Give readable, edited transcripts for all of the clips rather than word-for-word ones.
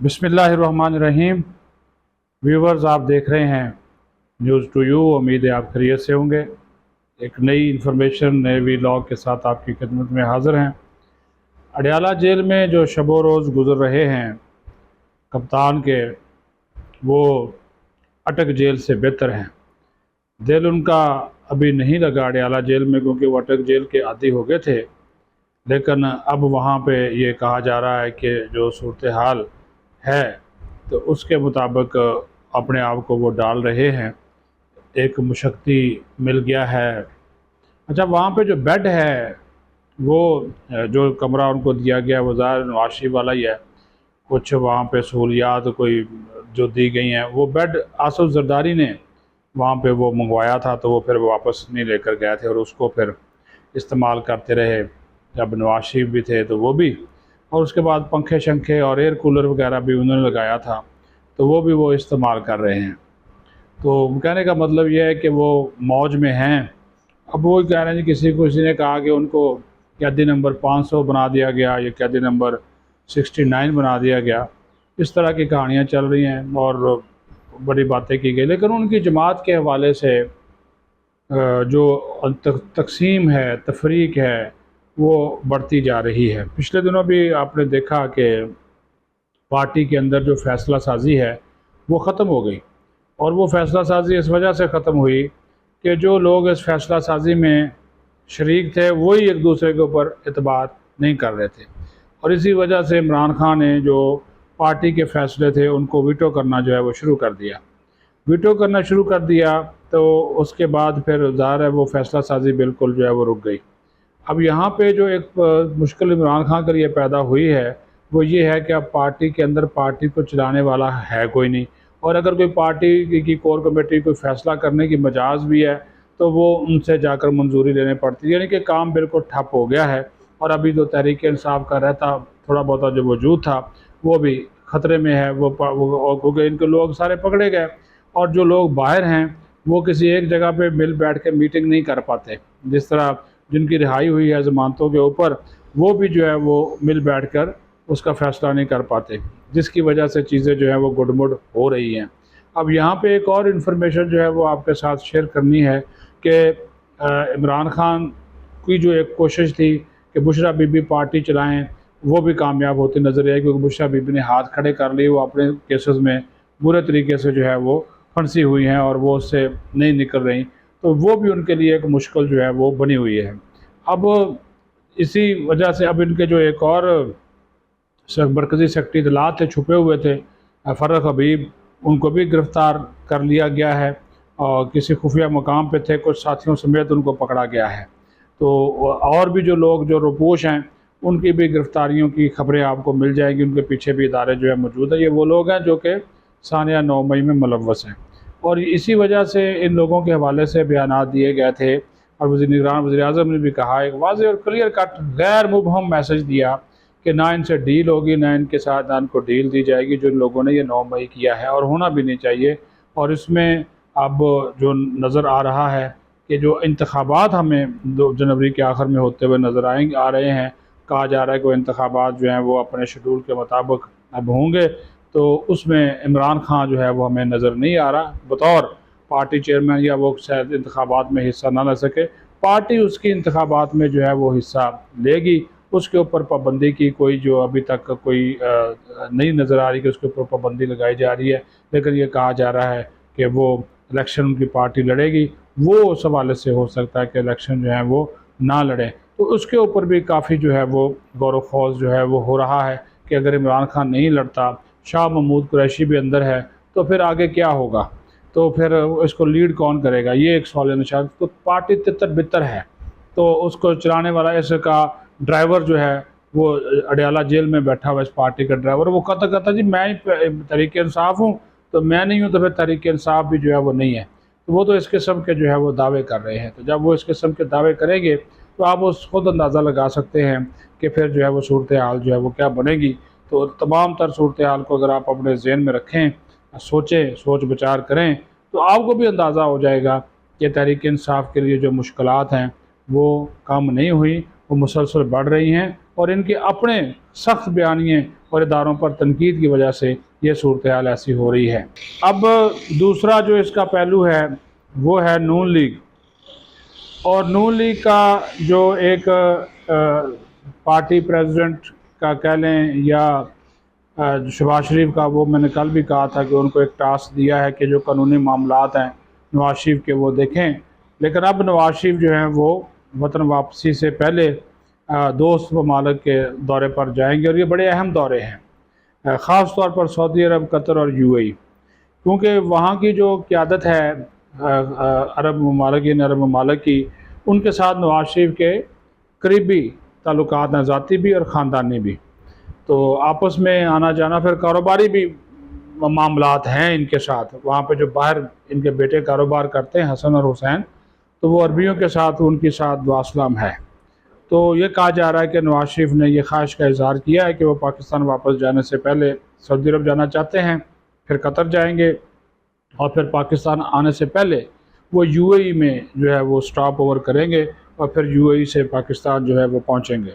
बिस्मिल्लाहिर्रहमानिर्रहीम। व्यूवर्स, आप देख रहे हैं न्यूज़ टू यू। उम्मीद है आप खैरियत से होंगे। एक नई इन्फॉर्मेशन नए व्लॉग के साथ आपकी खिदमत में हाज़िर हैं। अडयाला जेल में जो शबो रोज़ गुज़र रहे हैं कप्तान के, वो अटक जेल से बेहतर हैं। दिल उनका अभी नहीं लगा अडयाला जेल में, क्योंकि वो अटक जेल के आदी हो गए थे। लेकिन अब वहाँ पे ये कहा जा रहा है कि जो सूरत हाल है तो उसके मुताबिक अपने आप को वो डाल रहे हैं। एक मुशक्ति मिल गया है। अच्छा, वहाँ पे जो बेड है, वो जो कमरा उनको दिया गया वो ज़ाहिर नवाशी वाला ही है। कुछ वहाँ पे सहूलियात कोई जो दी गई हैं, वो बेड आसिफ जरदारी ने वहाँ पे वो मंगवाया था, तो वो फिर वापस नहीं लेकर गए थे और उसको फिर इस्तेमाल करते रहे। जब नवाज शरीफ भी थे तो वो भी, और उसके बाद पंखे शंखे और एयर कूलर वगैरह भी उन्होंने लगाया था, तो वो भी वो इस्तेमाल कर रहे हैं। तो कहने का मतलब ये है कि वो मौज में हैं। अब वो कह रहे हैं जी, किसी ने कहा कि उनको कैदी नंबर 500 बना दिया गया, या कैदी नंबर 69 बना दिया गया। इस तरह की कहानियाँ चल रही हैं और बड़ी बातें की गई। लेकिन उनकी जमात के हवाले से जो तकसीम है, तफरीक है, वो बढ़ती जा रही है। पिछले दिनों भी आपने देखा कि पार्टी के अंदर जो फ़ैसला साजी है वो ख़त्म हो गई, और वो फ़ैसला साजी इस वजह से ख़त्म हुई कि जो लोग इस फ़ैसला साजी में शरीक थे वही एक दूसरे के ऊपर एतबार नहीं कर रहे थे। और इसी वजह से इमरान खान ने जो पार्टी के फ़ैसले थे उनको वीटो करना जो है वो शुरू कर दिया। वीटो करना शुरू कर दिया तो उसके बाद फिर ज़ाहिर है वो फ़ैसला साजी बिल्कुल जो है वो रुक गई। अब यहाँ पे जो एक मुश्किल इमरान खान के लिए पैदा हुई है वो ये है कि अब पार्टी के अंदर पार्टी को चलाने वाला है कोई नहीं, और अगर कोई पार्टी की कोर कमेटी कोई फ़ैसला करने की मजाज भी है तो वो उनसे जाकर मंजूरी लेने पड़ती है। यानी कि काम बिल्कुल ठप हो गया है। और अभी जो तहरीक इंसाफ का रहता थोड़ा बहुत जो वजूद था वो भी ख़तरे में है। वो क्योंकि इनके लोग सारे पकड़े गए, और जो लोग बाहर हैं वो किसी एक जगह पे मिल बैठ के मीटिंग नहीं कर पाते। जिस तरह जिनकी रिहाई हुई है ज़मानतों के ऊपर, वो भी जो है वो मिल बैठ कर उसका फ़ैसला नहीं कर पाते, जिसकी वजह से चीज़ें जो है वो गुडमुड हो रही हैं। अब यहाँ पे एक और इन्फॉर्मेशन जो है वो आपके साथ शेयर करनी है कि इमरान खान की जो एक कोशिश थी कि बुशरा बीबी पार्टी चलाएं, वो भी कामयाब होती नज़र आई, क्योंकि बुशरा बीबी ने हाथ खड़े कर लिए। वो अपने केसेस में बुरे तरीके से जो है वो फंसी हुई हैं और वो उससे नहीं निकल रही, तो वो भी उनके लिए एक मुश्किल जो है वो बनी हुई है। अब इसी वजह से अब इनके जो एक और मरकज़ी सेक्रेटरी इत्तलात थे, छुपे हुए थे, फ़र्रुख हबीब, उनको भी गिरफ़्तार कर लिया गया है और किसी खुफिया मकाम पे थे, कुछ साथियों समेत उनको पकड़ा गया है। तो और भी जो लोग जो रुपोश हैं उनकी भी गिरफ़्तारियों की खबरें आपको मिल जाएगी। उनके पीछे भी इदारे जो है मौजूद है। ये वो लोग हैं जो कि सानिया 9 मई में मुलव्वस हैं, और इसी वजह से इन लोगों के हवाले से बयानात दिए गए थे। और वज़ीर-ए-आज़म ने भी कहा, एक वाज़ेह और क्लियर कट गैर मुबहम मैसेज दिया कि ना इनसे डील होगी, ना इनके साथ ना इनको डील दी जाएगी। जो इन लोगों ने ये 9 मई किया है और होना भी नहीं चाहिए। और इसमें अब जो नज़र आ रहा है कि जो इंतखाबात हमें 2 जनवरी के आखिर में होते हुए नज़र आ रहे हैं, कहा जा रहा है कि वो इंतखाबात जो हैं वो अपने शेड्यूल के मुताबिक अब होंगे, तो उसमें इमरान खान जो है वो हमें नज़र नहीं आ रहा बतौर पार्टी चेयरमैन, या वो शायद इंतखाबात में हिस्सा ना ले सके। पार्टी उसकी इंतखाबात में जो है वो हिस्सा लेगी। उसके ऊपर पाबंदी की कोई जो अभी तक कोई नहीं नज़र आ रही कि उसके ऊपर पाबंदी लगाई जा रही है। लेकिन ये कहा जा रहा है कि वो इलेक्शन की पार्टी लड़ेगी। वो उस हवाले से हो सकता है कि इलेक्शन जो है वो ना लड़े, तो उसके ऊपर भी काफ़ी जो है वो गौर ख़ौज़ जो है वो हो रहा है कि अगर इमरान खान नहीं लड़ता, शाह महमूद कुरैशी भी अंदर है, तो फिर आगे क्या होगा, तो फिर इसको लीड कौन करेगा, ये एक सवाल निशान। तो पार्टी तितर बितर है, तो उसको चलाने वाला इसका ड्राइवर जो है वो अडयाला जेल में बैठा हुआ, इस पार्टी का ड्राइवर, वो कहता जी मैं ही तहरीक इंसाफ हूँ, तो मैं नहीं हूँ तो फिर तहरीक इंसाफ भी जो है वो नहीं है। तो वो तो इस किस्म के जो है वो दावे कर रहे हैं। तो जब वो इस किस्म के दावे करेंगे तो आप उस खुद अंदाज़ा लगा सकते हैं कि फिर जो है वो सूरत हाल जो है वो क्या बनेगी। तो तमाम तर सूरत हाल को अगर आप अपने जहन में रखें, सोचें, सोच विचार करें, तो आपको भी अंदाज़ा हो जाएगा कि तहरीक इंसाफ के लिए जो मुश्किलात हैं वो कम नहीं हुई, वो मुसलसल बढ़ रही हैं। और इनके अपने सख्त बयानिए اور اداروں پر تنقید کی وجہ سے یہ صورتحال ایسی ہو رہی ہے۔ اب دوسرا جو اس کا پہلو ہے وہ ہے نون لیگ، اور نون لیگ کا جو ایک پارٹی پریزیڈنٹ کا کہہ لیں یا شہباز شریف کا، وہ میں نے کل بھی کہا تھا کہ ان کو ایک ٹاسک دیا ہے کہ جو قانونی معاملات ہیں نواز شریف کے وہ دیکھیں، لیکن اب نواز شریف جو ہیں وہ وطن واپسی سے پہلے دوست ممالک کے دورے پر جائیں گے، اور یہ بڑے اہم دورے ہیں، خاص طور پر سعودی عرب، قطر اور یو اے ای، کیونکہ وہاں کی جو قیادت ہے عرب ممالک کی، ان کے ساتھ نواز شریف کے قریبی تعلقات ہیں، ذاتی بھی اور خاندانی بھی، تو آپس میں آنا جانا، پھر کاروباری بھی معاملات ہیں ان کے ساتھ، وہاں پہ جو باہر ان کے بیٹے کاروبار کرتے ہیں حسن اور حسین، تو وہ عربیوں کے ساتھ ان کی ساتھ دعاسلام ہے۔ تو یہ کہا جا رہا ہے کہ نواز شریف نے یہ خواہش کا اظہار کیا ہے کہ وہ پاکستان واپس جانے سے پہلے سعودی عرب جانا چاہتے ہیں، پھر قطر جائیں گے، اور پھر پاکستان آنے سے پہلے وہ یو اے ای میں جو ہے وہ سٹاپ اوور کریں گے، اور پھر یو اے ای سے پاکستان جو ہے وہ پہنچیں گے۔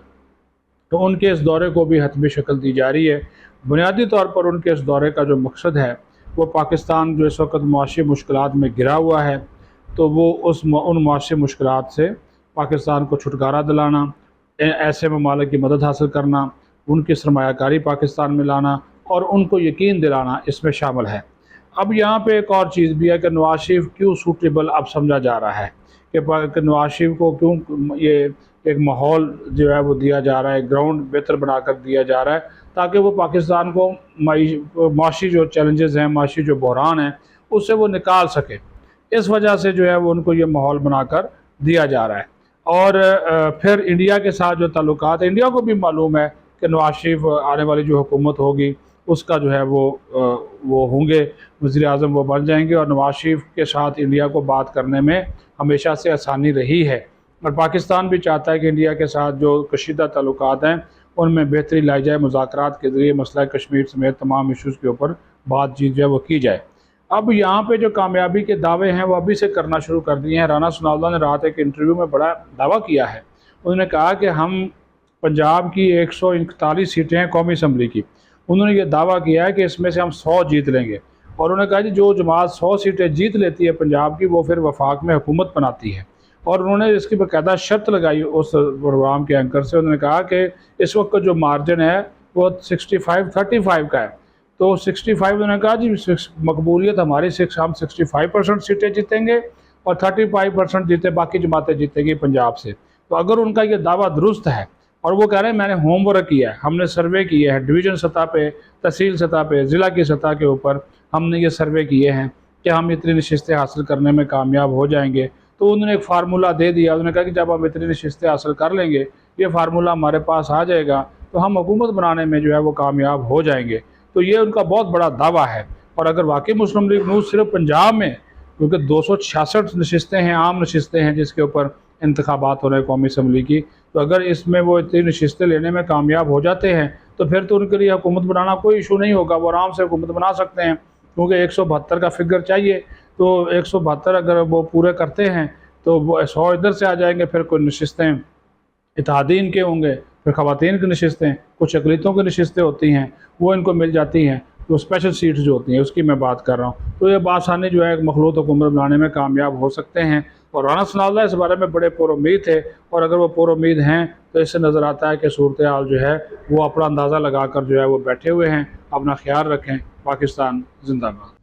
تو ان کے اس دورے کو بھی حتمی شکل دی جا رہی ہے۔ بنیادی طور پر ان کے اس دورے کا جو مقصد ہے وہ پاکستان جو اس وقت معاشی مشکلات میں گھرا ہوا ہے، تو وہ ان معاشی مشکلات سے پاکستان کو چھٹکارا دلانا، ایسے ممالک کی مدد حاصل کرنا، ان کی سرمایہ کاری پاکستان میں لانا، اور ان کو یقین دلانا اس میں شامل ہے۔ اب یہاں پہ ایک اور چیز بھی ہے کہ نواز شریف کیوں سوٹیبل اب سمجھا جا رہا ہے، کہ نواز شریف کو کیوں یہ ایک ماحول جو ہے وہ دیا جا رہا ہے، گراؤنڈ بہتر بنا کر دیا جا رہا ہے، تاکہ وہ پاکستان کو معاشی جو چیلنجز ہیں، معاشی جو بحران ہیں، اس سے وہ نکال سکے۔ اس وجہ سے جو ہے وہ ان کو یہ ماحول بنا کر دیا جا رہا ہے۔ اور پھر انڈیا کے ساتھ جو تعلقات ہیں، انڈیا کو بھی معلوم ہے کہ نواز شریف آنے والی جو حکومت ہوگی اس کا جو ہے وہ ہوں گے وزیر اعظم، وہ بن جائیں گے، اور نواز شریف کے ساتھ انڈیا کو بات کرنے میں ہمیشہ سے آسانی رہی ہے، اور پاکستان بھی چاہتا ہے کہ انڈیا کے ساتھ جو کشیدہ تعلقات ہیں ان میں بہتری لائی جائے، مذاکرات کے ذریعے مسئلہ کشمیر سمیت تمام ایشوز کے اوپر بات چیت جو ہے وہ کی جائے۔ اب یہاں پہ جو کامیابی کے دعوے ہیں وہ ابھی سے کرنا شروع کر دیے ہیں۔ رانا ثناءاللہ نے رات ایک انٹرویو میں بڑا دعویٰ کیا ہے، انہوں نے کہا کہ ہم پنجاب کی 141 سیٹیں ہیں قومی اسمبلی کی، انہوں نے یہ دعویٰ کیا ہے کہ اس میں سے ہم 100 جیت لیں گے، اور انہوں نے کہا جی جو جماعت 100 سیٹیں جیت لیتی ہے پنجاب کی، وہ پھر وفاق میں حکومت بناتی ہے، اور انہوں نے اس کی باقاعدہ شرط لگائی اس پروگرام کے اینکر سے، انہوں نے کہا کہ اس وقت جو مارجن ہے وہ 65-35 کا ہے، تو 65 انہوں نے کہا جی مقبولیت ہماری ہم 65% سیٹیں جیتیں گے، اور 35% جیتے باقی جماعتیں جیتیں گی پنجاب سے۔ تو اگر ان کا یہ دعویٰ درست ہے، اور وہ کہہ رہے ہیں میں نے ہوم ورک کیا ہے، ہم نے سروے کیے ہیں ڈویژن سطح پہ، تحصیل سطح پہ، ضلع کی سطح کے اوپر ہم نے یہ سروے کیے ہیں کہ ہم اتنی نشستیں حاصل کرنے میں کامیاب ہو جائیں گے، تو انہوں نے ایک فارمولہ دے دیا، انہوں نے کہا کہ جب ہم اتنی نشستیں حاصل کر لیں گے، یہ فارمولہ ہمارے پاس آ جائے گا، تو ہم حکومت بنانے میں جو ہے وہ کامیاب ہو جائیں گے۔ تو یہ ان کا بہت بڑا دعویٰ ہے، اور اگر واقعی مسلم لیگ نون صرف پنجاب میں، کیونکہ 266 نشستیں ہیں، عام نشستیں ہیں جس کے اوپر انتخابات ہو رہے ہیں قومی اسمبلی کی، تو اگر اس میں وہ اتنی نشستیں لینے میں کامیاب ہو جاتے ہیں تو پھر تو ان کے لیے حکومت بنانا کوئی ایشو نہیں ہوگا، وہ آرام سے حکومت بنا سکتے ہیں، کیونکہ 172 کا فگر چاہیے، تو 172 اگر وہ پورے کرتے ہیں تو وہ 100 ادھر سے آ جائیں گے، پھر کوئی نشستیں اتحادین کے ہوں گے، پھر خواتین کی نشستیں، کچھ اقلیتوں کی نشستیں ہوتی ہیں وہ ان کو مل جاتی ہیں، تو اسپیشل سیٹس جو ہوتی ہیں اس کی میں بات کر رہا ہوں، تو یہ بآسانی جو ہے ایک مخلوط حکومت بنانے میں کامیاب ہو سکتے ہیں، اور رانا ثناءاللہ اس بارے میں بڑے پر امید تھے، اور اگر وہ پر امید ہیں تو اس سے نظر آتا ہے کہ صورتحال جو ہے وہ اپنا اندازہ لگا کر جو ہے وہ بیٹھے ہوئے ہیں۔ اپنا خیال رکھیں، پاکستان زندہ باد۔